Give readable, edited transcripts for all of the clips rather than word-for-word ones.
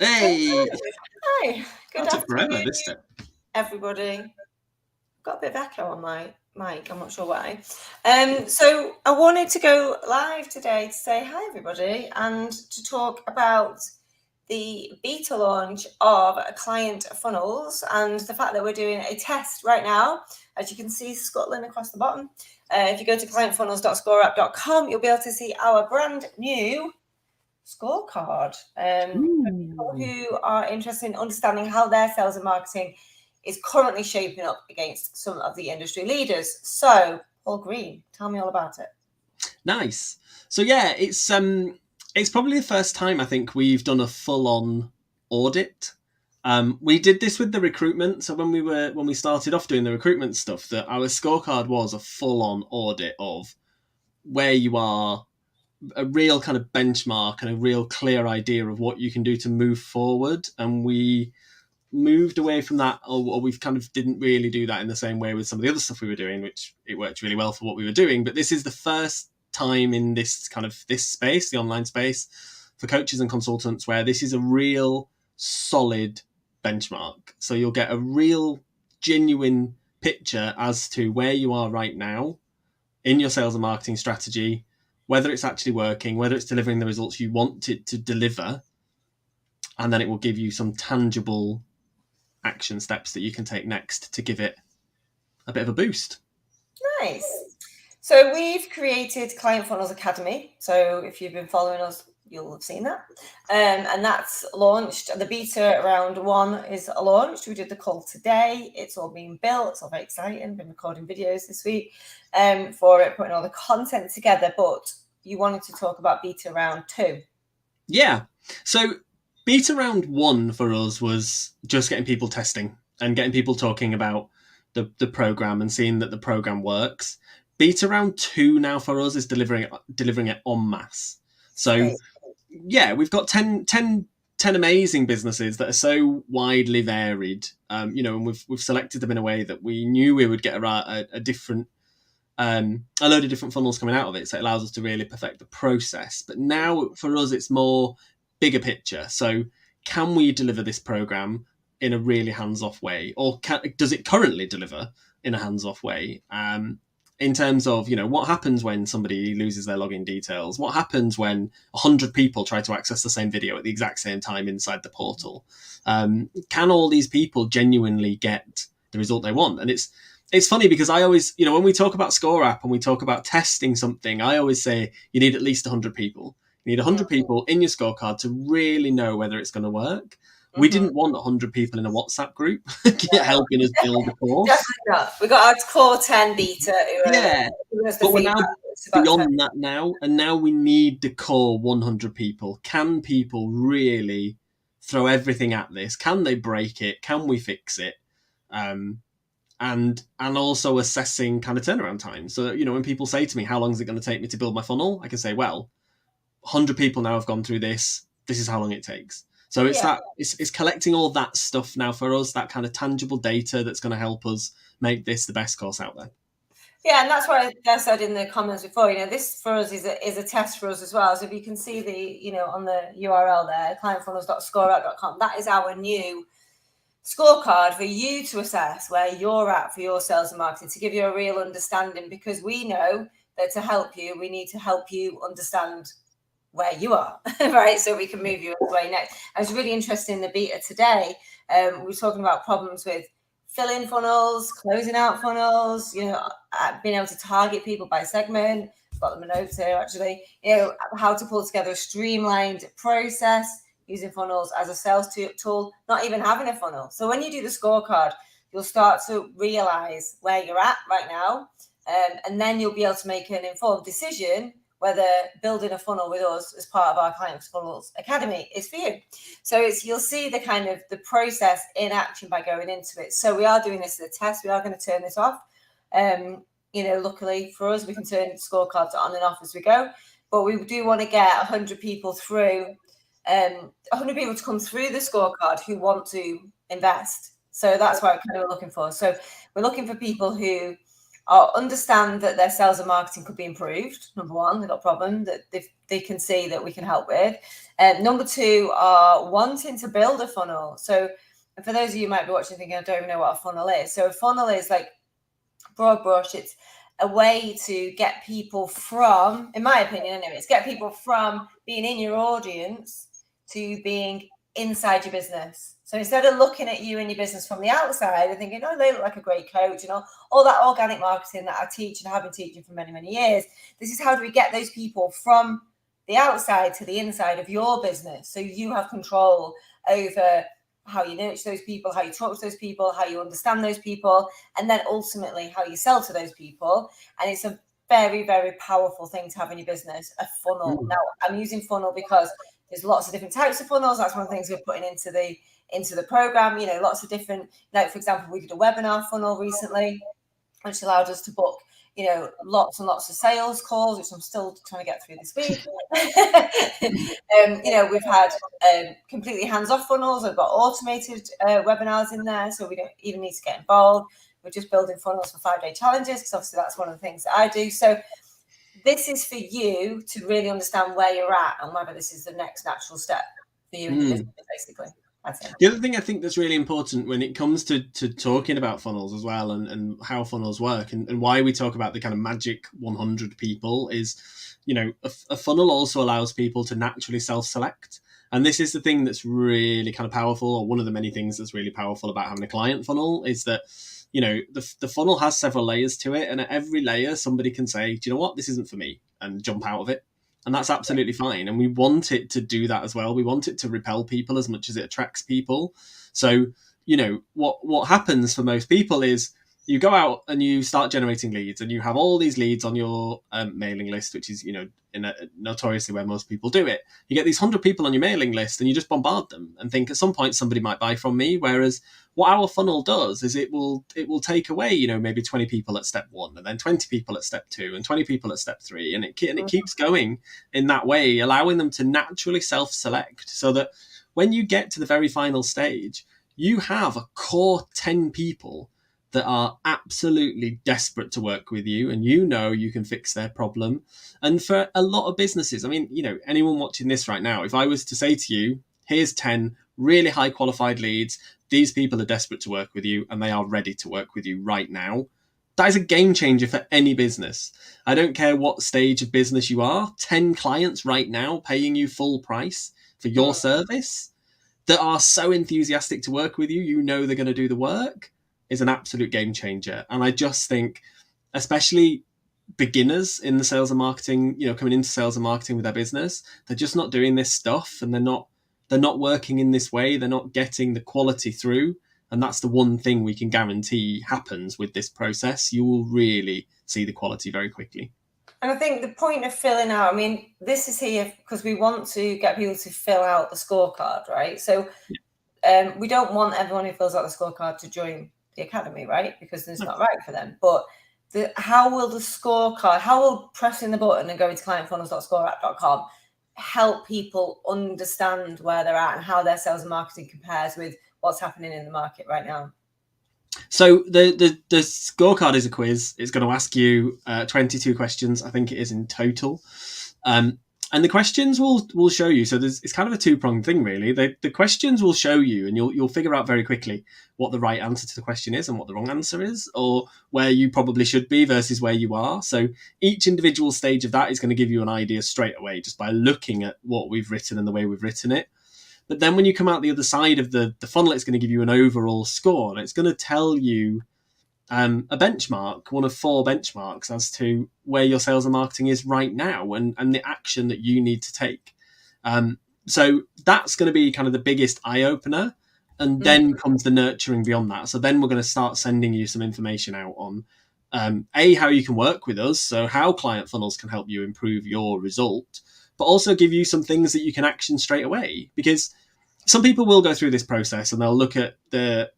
Hey, Hi, good that took forever afternoon, this time. everybody. Got a bit of echo on my mic, I'm not sure why. So I wanted to go live today to say hi, everybody, and to talk about the beta launch of Client Funnels and the fact that we're doing a test right now. As you can see, Scotland across the bottom. If you go to clientfunnels.scoreapp.com, you'll be able to see our brand new scorecard. For people who are interested in understanding how their sales and marketing is currently shaping up against some of the industry leaders. So, Paul Green, tell me all about it. Nice. So yeah, it's probably the first time I think we've done a full-on audit. We did this with the recruitment. So when we started off doing the recruitment stuff, that our scorecard was a full-on audit of where you are, a real kind of benchmark and a real clear idea of what you can do to move forward. And we moved away from that, or we've kind of didn't really do that in the same way with some of the other stuff we were doing, which it worked really well for what we were doing. But this is the first time in this space, the online space, for coaches and consultants, where this is a real solid benchmark. So you'll get a real genuine picture as to where you are right now in your sales and marketing strategy, whether it's actually working, whether it's delivering the results you want it to deliver, and then it will give you some tangible action steps that you can take next to give it a bit of a boost. Nice. So we've created Client Funnels Academy. So if you've been following us, you'll have seen that. And that's launched. The beta round 1 is launched. We did the call today. It's all being built. It's all very exciting. Been recording videos this week for it, putting all the content together. But you wanted to talk about beta round 2. Yeah. So beta round 1 for us was just getting people testing and getting people talking about the program and seeing that the program works. Beta round 2 now for us is delivering it en masse. So yeah, we've got 10 amazing businesses that are so widely varied, and we've selected them in a way that we knew we would get a different, a load of different funnels coming out of it. So it allows us to really perfect the process. But now for us, it's more bigger picture. So can we deliver this program in a really hands-off way, or does it currently deliver in a hands-off way? In terms of, what happens when somebody loses their login details? What happens when 100 people try to access the same video at the exact same time inside the portal? Can all these people genuinely get the result they want? And it's funny because I always, when we talk about Score App and we talk about testing something, I always say you need at least 100 people. You need 100 people in your scorecard to really know whether it's going to work. We didn't want 100 people in a WhatsApp group helping us build a course. Definitely not. We got our core 10 beta. But we're now beyond that now, and now we need the core 100 people. Can people really throw everything at this? Can they break it? Can we fix it? And also assessing kind of turnaround time. So, when people say to me, how long is it going to take me to build my funnel? I can say, well, 100 people now have gone through this. This is how long it takes. So it's collecting all that stuff now for us, that kind of tangible data that's going to help us make this the best course out there. Yeah, and that's what I said in the comments before. This for us is a test for us as well. So if you can see the, on the URL there, clientfunnels.scoreapp.com, that is our new scorecard for you to assess where you're at for your sales and marketing, to give you a real understanding, because we know that to help you, we need to help you understand where you are, right? So we can move you away next. I was really interested in the beta today. We were talking about problems with fill-in funnels, closing out funnels, being able to target people by segment. I've got them a note here, actually. How to pull together a streamlined process using funnels as a sales tool, not even having a funnel. So when you do the scorecard, you'll start to realize where you're at right now. And then you'll be able to make an informed decision whether building a funnel with us as part of our Client Funnels Academy is for you. So you'll see the kind of the process in action by going into it. So we are doing this as a test. We are going to turn this off. Luckily for us, we can turn scorecards on and off as we go. But we do want to get 100 people through, 100 people to come through the scorecard who want to invest. So that's what we're kind of looking for. So we're looking for people who understand that their sales and marketing could be improved. Number one, they've got a problem that they can see that we can help with. Number two are wanting to build a funnel. So for those of you who might be watching thinking, I don't even know what a funnel is. So a funnel is like broad brush. It's a way to get people from, in my opinion anyway, it's get people from being in your audience to being inside your business. So instead of looking at you and your business from the outside and thinking, oh, they look like a great coach, all that organic marketing that I teach and have been teaching for many, many years, this is how do we get those people from the outside to the inside of your business, so you have control over how you nurture those people, how you talk to those people, how you understand those people, and then ultimately how you sell to those people. And it's a very, very powerful thing to have in your business, a funnel. Now, I'm using funnel because there's lots of different types of funnels. That's one of the things we're putting into the program. Lots of different, like for example, we did a webinar funnel recently, which allowed us to book lots and lots of sales calls, which I'm still trying to get through this week. We've had completely hands-off funnels. I've got automated webinars in there, so we don't even need to get involved. We're just building funnels for 5-day challenges, because obviously that's one of the things that I do. So this is for you to really understand where you're at and whether this is the next natural step for you in your business, basically. The other thing I think that's really important when it comes to talking about funnels as well, and how funnels work, and why we talk about the kind of magic 100 people is, a funnel also allows people to naturally self-select. And this is the thing that's really kind of powerful, or one of the many things that's really powerful about having a client funnel, is that, the funnel has several layers to it. And at every layer, somebody can say, do you know what, this isn't for me, and jump out of it. And that's absolutely fine. And we want it to do that as well. We want it to repel people as much as it attracts people. So, what happens for most people is you go out and you start generating leads, and you have all these leads on your mailing list, which is, notoriously where most people do it. You get these 100 people on your mailing list and you just bombard them and think at some point somebody might buy from me. Whereas what our funnel does is it will take away, maybe 20 people at step 1, and then 20 people at step 2, and 20 people at step 3. And it keeps going in that way, allowing them to naturally self-select, so that when you get to the very final stage, you have a core 10 people that are absolutely desperate to work with you, and you can fix their problem. And for a lot of businesses, I mean, anyone watching this right now, if I was to say to you, here's 10 really high qualified leads, these people are desperate to work with you and they are ready to work with you right now, that is a game changer for any business. I don't care what stage of business you are, 10 clients right now paying you full price for your service that are so enthusiastic to work with you, they're going to do the work, is an absolute game changer. And I just think, especially beginners in the sales and marketing, coming into sales and marketing with their business, they're just not doing this stuff, and they're not working in this way. They're not getting the quality through. And that's the one thing we can guarantee happens with this process. You will really see the quality very quickly. And I think the point of filling out, this is here because we want to get people to fill out the scorecard, right? So we don't want everyone who fills out the scorecard to join the academy, right? Because it's not right for them. But how will pressing the button and going to clientfunnels.scoreapp.com help people understand where they're at and how their sales and marketing compares with what's happening in the market right now? So the scorecard is a quiz. It's going to ask you 22 questions, I think it is in total. And the questions will show you. So it's kind of a two-pronged thing, really. The questions will show you, and you'll figure out very quickly what the right answer to the question is and what the wrong answer is, or where you probably should be versus where you are. So each individual stage of that is going to give you an idea straight away just by looking at what we've written and the way we've written it. But then when you come out the other side of the funnel, it's going to give you an overall score, and it's going to tell you a benchmark, one of 4 benchmarks as to where your sales and marketing is right now, and the action that you need to take. So that's going to be kind of the biggest eye opener. And then comes the nurturing beyond that. So then we're going to start sending you some information out on how you can work with us. So how client funnels can help you improve your result, but also give you some things that you can action straight away. Because some people will go through this process and they'll look at the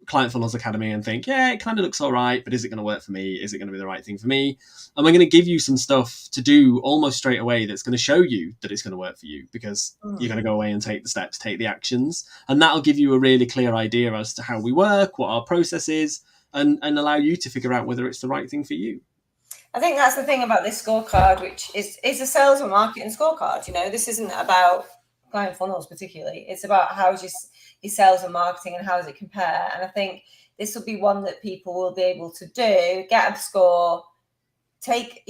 Client Funnels Academy and think, yeah, it kind of looks all right, but is it going to work for me? Is it going to be the right thing for me? And we're going to give you some stuff to do almost straight away that's going to show you that it's going to work for you, because you're going to go away and take the steps, take the actions. And that'll give you a really clear idea as to how we work, what our process is, and allow you to figure out whether it's the right thing for you. I think that's the thing about this scorecard, which is a sales and marketing scorecard. This isn't about client funnels particularly. It's about how's your sales and marketing and how does it compare. And I think this will be one that people will be able to do, get a score, take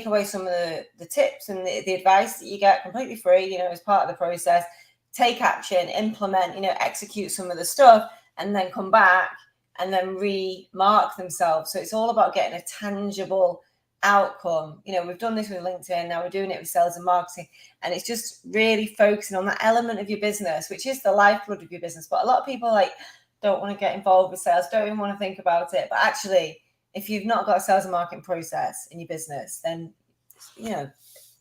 away some of the tips and the advice that you get completely free, as part of the process, take action, implement, execute some of the stuff, and then come back and then remark themselves. So it's all about getting a tangible outcome. We've done this with LinkedIn, now we're doing it with sales and marketing, and it's just really focusing on that element of your business, which is the lifeblood of your business. But a lot of people don't want to get involved with sales, don't even want to think about it. But actually, if you've not got a sales and marketing process in your business, then you've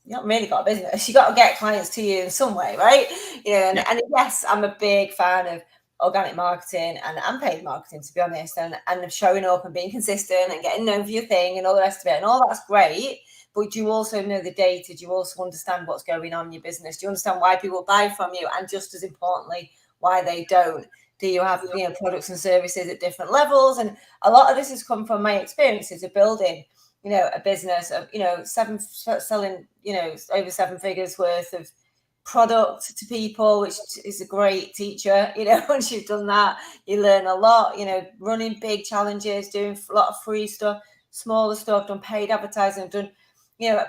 not really got a business. You got to get clients to you in some way, right? And yes, I'm a big fan of organic marketing and paid marketing, to be honest, and showing up and being consistent and getting known for your thing and all the rest of it, and all that's great. But do you also know the data? Do you also understand what's going on in your business? Do you understand why people buy from you, and just as importantly, why they don't? Do you have products and services at different levels? And a lot of this has come from my experiences of building a business of selling over 7 figures worth of product to people, which is a great teacher. Once you've done that, you learn a lot. Running big challenges, doing a lot of free stuff, smaller stuff, done paid advertising, done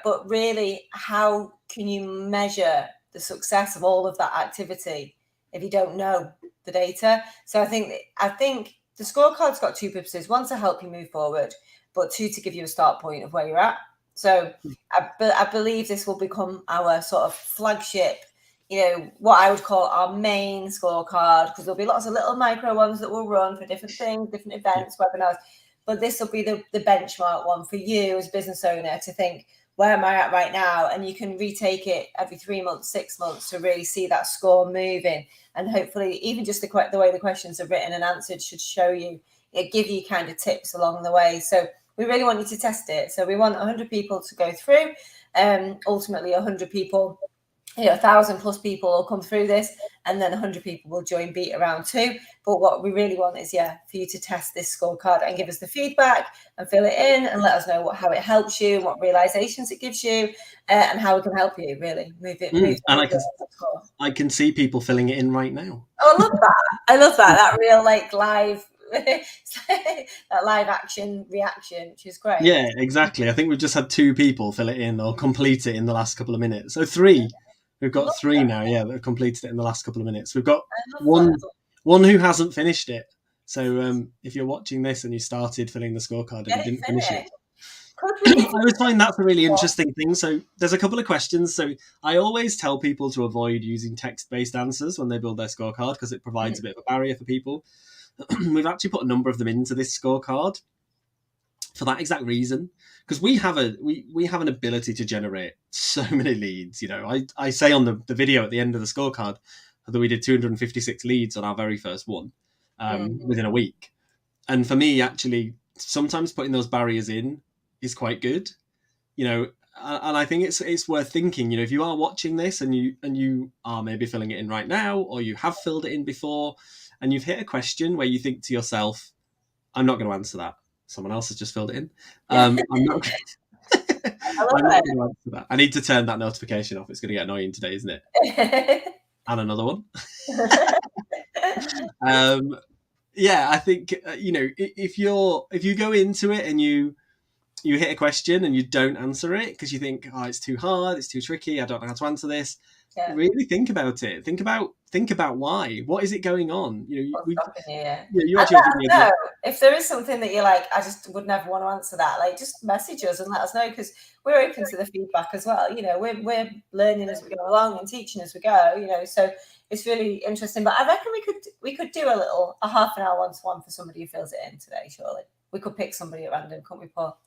but really, how can you measure the success of all of that activity if you don't know the data? So I think the scorecard's got 2 purposes: one, to help you move forward, but 2, to give you a start point of where you're at. So I believe this will become our sort of flagship, what I would call our main scorecard, because there'll be lots of little micro ones that will run for different things, different events, webinars. But this will be the benchmark one for you as a business owner to think, where am I at right now? And you can retake it every 3 months, 6 months to really see that score moving. And hopefully, even just the way the questions are written and answered should show you, give you kind of tips along the way. So we really want you to test it. So we want 100 people to go through. Ultimately, 100 people, 1,000 plus people will come through this, and then 100 people will join Beta Round 2. But what we really want is, for you to test this scorecard and give us the feedback and fill it in and let us know how it helps you and what realizations it gives you, and how we can help you really move it. And I can see people filling it in right now. Oh, I love that. I love that. That real live. That live action reaction, which is great. Yeah, exactly. I think we've just had 2 people fill it in or complete it in the last couple of minutes. So 3. We've got 3 now, that have completed it in the last couple of minutes. We've got one who hasn't finished it. So if you're watching this and you started filling the scorecard and you didn't finish it, I always find that's a really interesting thing. So there's a couple of questions. So I always tell people to avoid using text-based answers when they build their scorecard, because it provides a bit of a barrier for people. We've actually put a number of them into this scorecard for that exact reason, because we have an ability to generate so many leads. I say on the video at the end of the scorecard that we did 256 leads on our very first one within a week. And for me, actually, sometimes putting those barriers in is quite good, and I think it's worth thinking, if you are watching this and you are maybe filling it in right now, or you have filled it in before, and you've hit a question where you think to yourself, I'm not going to answer that. Someone else has just filled it in. I'm not going to answer that. I need to turn that notification off. It's going to get annoying today, isn't it? And another one. I think, if you go into it and you hit a question and you don't answer it because you think, it's too hard, it's too tricky, I don't know how to answer this. Really think about it. Think about why. What is it going on? You actually know if there is something that you're like, I just would never want to answer that. Just message us and let us know, because we're open to the feedback as well. We're learning as we go along and teaching as we go. So it's really interesting. But I reckon we could do a half an hour one-to-one for somebody who fills it in today. Surely we could pick somebody at random, couldn't we, Paul?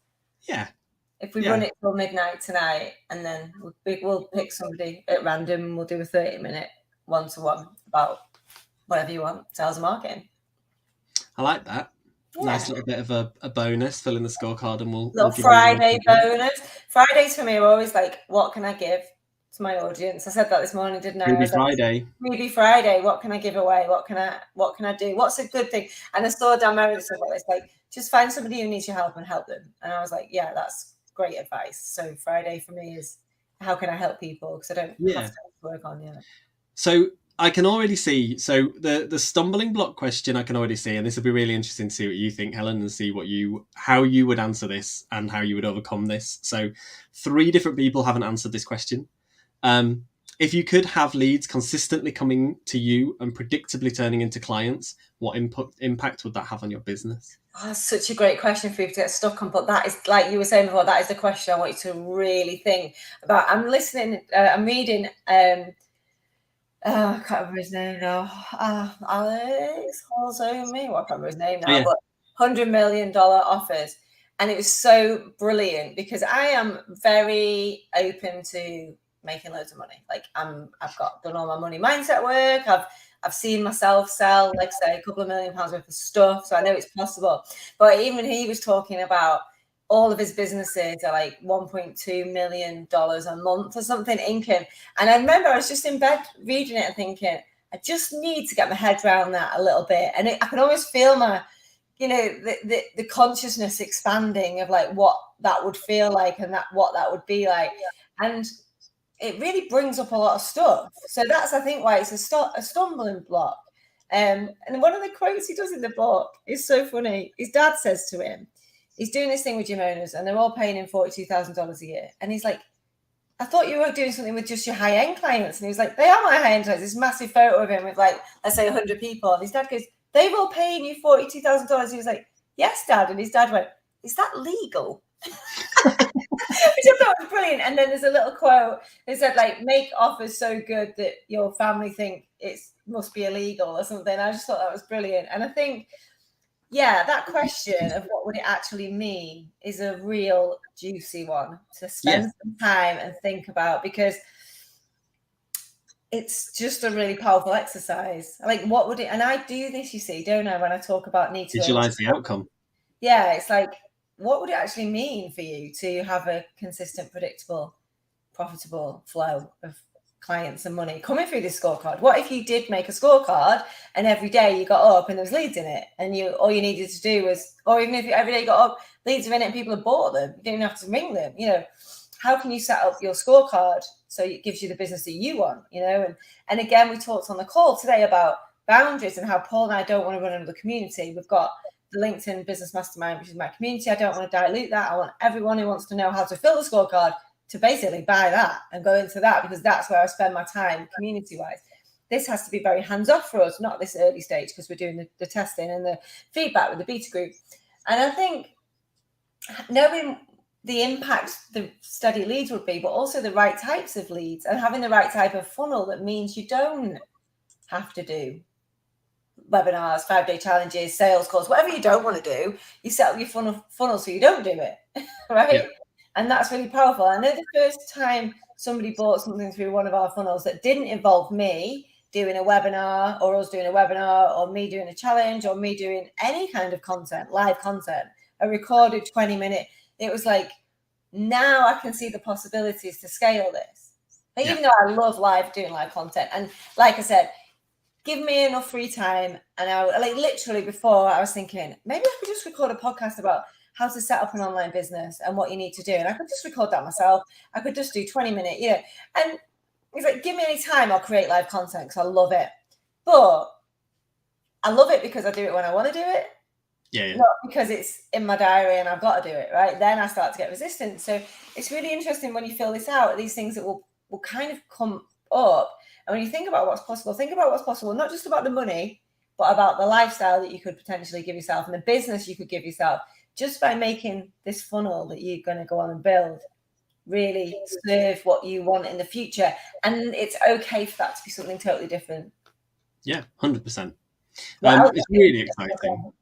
Yeah. If we run it till midnight tonight, and then we'll pick somebody at random, and we'll do a 30-minute one-to-one about whatever you want, sales and marketing. I like that. Yeah. Nice little bit of a bonus, filling the scorecard, and we'll Friday bonus. Fridays for me are always like, what can I give to my audience. I said that this morning, didn't I? Freebie Friday. Freebie Friday. What can I give away? What can I do? What's a good thing? And I saw Dan Meredith say about this, like, just find somebody who needs your help and help them. And I was like, yeah, that's great advice. So Friday for me is, how can I help people? Because I don't have to work on yet. So I can already see, so the stumbling block question I can already see, and this will be really interesting to see what you think, Helen, and see how you would answer this and how you would overcome this. So 3 different people haven't answered this question. If you could have leads consistently coming to you and predictably turning into clients, what impact would that have on your business? Oh, that's such a great question for you to get stuck on. But that is, like you were saying before, that is the question I want you to really think about. I'm listening, I'm reading, I can't remember his name now. Alex Holzomi. Well, I can't remember his name now, but $100 million offers. And it was so brilliant because I am very open to making loads of money. Like I've done all my money mindset work. I've seen myself sell, like say, a couple of £1 million worth of stuff. So I know it's possible. But even he was talking about all of his businesses are like $1.2 million a month or something income. And I remember I was just in bed reading it and thinking, I just need to get my head around that a little bit. And I can always feel my, the consciousness expanding of like what that would feel like and what that would be like. And it really brings up a lot of stuff. So that's, I think, why it's a stumbling block. And one of the quotes he does in the book is so funny. His dad says to him, he's doing this thing with gym owners and they're all paying him $42,000 a year. And he's like, I thought you were doing something with just your high-end clients. And he was like, they are my high-end clients. This massive photo of him with like, let's say 100 people. And his dad goes, they're all paying you $42,000. He was like, yes, Dad. And his dad went, is that legal? Which I thought was brilliant. And then there's a little quote that said, like, make offers so good that your family think it must be illegal or something. I just thought that was brilliant. And I think, yeah, that question of what would it actually mean is a real juicy one to spend some time and think about, because it's just a really powerful exercise. Like, what would it, and I do this, you see, don't I, when I talk about need to visualize the outcome. Yeah, it's like, what would it actually mean for you to have a consistent, predictable, profitable flow of clients and money coming through this scorecard? What if you did make a scorecard and every day you got up and there was leads in it, and all you needed to do was, or even if every day you got up, leads are in it and people have bought them, you didn't have to ring them, how can you set up your scorecard so it gives you the business that you want, and again, we talked on the call today about boundaries and how Paul and I don't want to run another community. We've got the LinkedIn Business Mastermind, which is my community. I don't want to dilute that. I want everyone who wants to know how to fill the scorecard to basically buy that and go into that, because that's where I spend my time community-wise. This has to be very hands-off for us, not this early stage, because we're doing the testing and the feedback with the beta group. And I think knowing the impact the steady leads would be, but also the right types of leads and having the right type of funnel that means you don't have to do webinars, 5-day challenges, sales calls, whatever you don't want to do, you set up your funnel so you don't do it, right? Yeah. And that's really powerful. I know the first time somebody bought something through one of our funnels that didn't involve me doing a webinar or us doing a webinar or me doing a challenge or me doing any kind of content, live content, a recorded 20-minute, it was like, now I can see the possibilities to scale this. Like, even though I love doing live content. And like I said, give me enough free time. And I like literally before I was thinking, maybe I could just record a podcast about how to set up an online business and what you need to do. And I could just record that myself. I could just do 20-minute, and it's like, give me any time, I'll create live content because I love it. But I love it because I do it when I want to do it. Yeah. Not because it's in my diary and I've got to do it, right? Then I start to get resistance. So it's really interesting when you fill this out, these things that will kind of come up. And when you think about what's possible, not just about the money, but about the lifestyle that you could potentially give yourself and the business you could give yourself, just by making this funnel that you're going to go on and build really serve what you want in the future. And it's okay for that to be something totally different. Yeah, 100%. It's really exciting.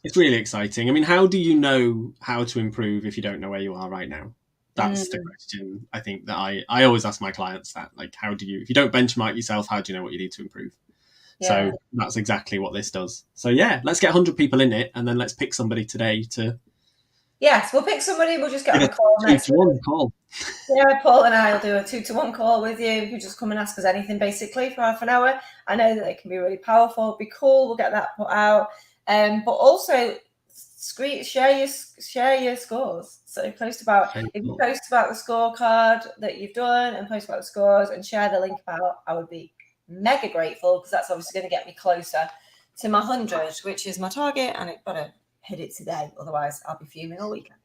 It's really exciting. I mean, how do you know how to improve if you don't know where you are right now? That's the question, I think, that I always ask my clients that. Like, if you don't benchmark yourself, how do you know what you need to improve? Yeah. So that's exactly what this does. So yeah, let's get 100 people in it, and then let's pick somebody today to... Yes, we'll pick somebody. We'll just get on a call next week. Call. Yeah, Paul and I will do a 2-to-1 call with you. You just come and ask us anything basically for half an hour. I know that they can be really powerful. Be cool. We'll get that put out. But also share your scores. So post about if you post about the scorecard that you've done and post about the scores and share the link about, I would be mega grateful, because that's obviously going to get me closer to my 100, which is my target, and I've got to hit it today. Otherwise, I'll be fuming all weekend.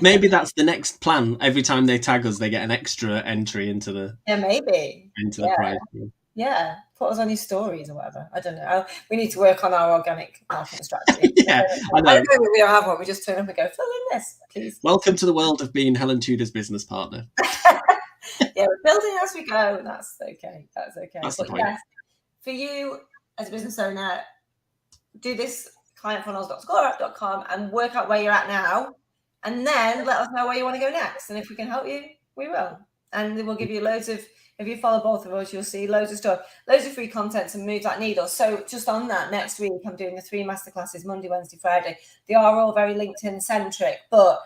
Maybe that's the next plan. Every time they tag us, they get an extra entry into the the prize. Yeah, put us on your stories or whatever. I don't know. We need to work on our organic marketing strategy. Yeah, I know. We don't have one. We just turn up and go, fill in this, please. Welcome to the world of being Helen Tudor's business partner. Yeah, we're building as we go. That's okay. That's okay. That's but yes, for you as a business owner, do this clientfunnels.scorecard.com and work out where you're at now, and then let us know where you want to go next. And if we can help you, we will. And we'll give you loads of, if you follow both of us, you'll see loads of stuff, loads of free content to move that needle. So just on that, next week, I'm doing the 3 masterclasses, Monday, Wednesday, Friday. They are all very LinkedIn centric, but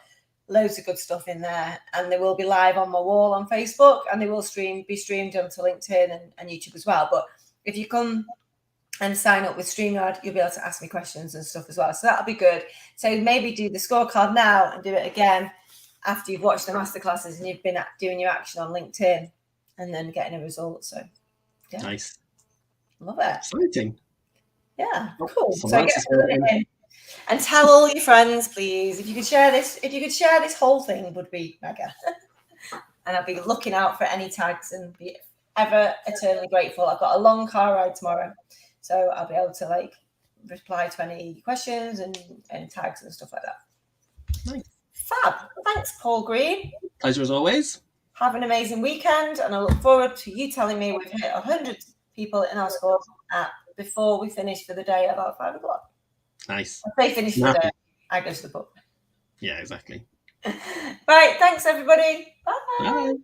loads of good stuff in there. And they will be live on my wall on Facebook, and they will be streamed onto LinkedIn and YouTube as well. But if you come and sign up with StreamYard, you'll be able to ask me questions and stuff as well. So that'll be good. So maybe do the scorecard now and do it again after you've watched the masterclasses and you've been doing your action on LinkedIn and then getting a result. So yeah. Nice. Love it. Exciting. Yeah, cool. So get it in. And tell all your friends, please. If you could share this whole thing, would be mega. And I'll be looking out for any tags and be ever eternally grateful. I've got a long car ride tomorrow, so I'll be able to reply to any questions and tags and stuff like that. Nice. Fab. Thanks, Paul Green. Pleasure as always. Have an amazing weekend, and I look forward to you telling me we've hit 100 people in our score app before we finish for the day at about 5 o'clock. Nice. If they finish for the day, I go to the pub. Yeah, exactly. Right. Thanks, everybody. Bye. Bye.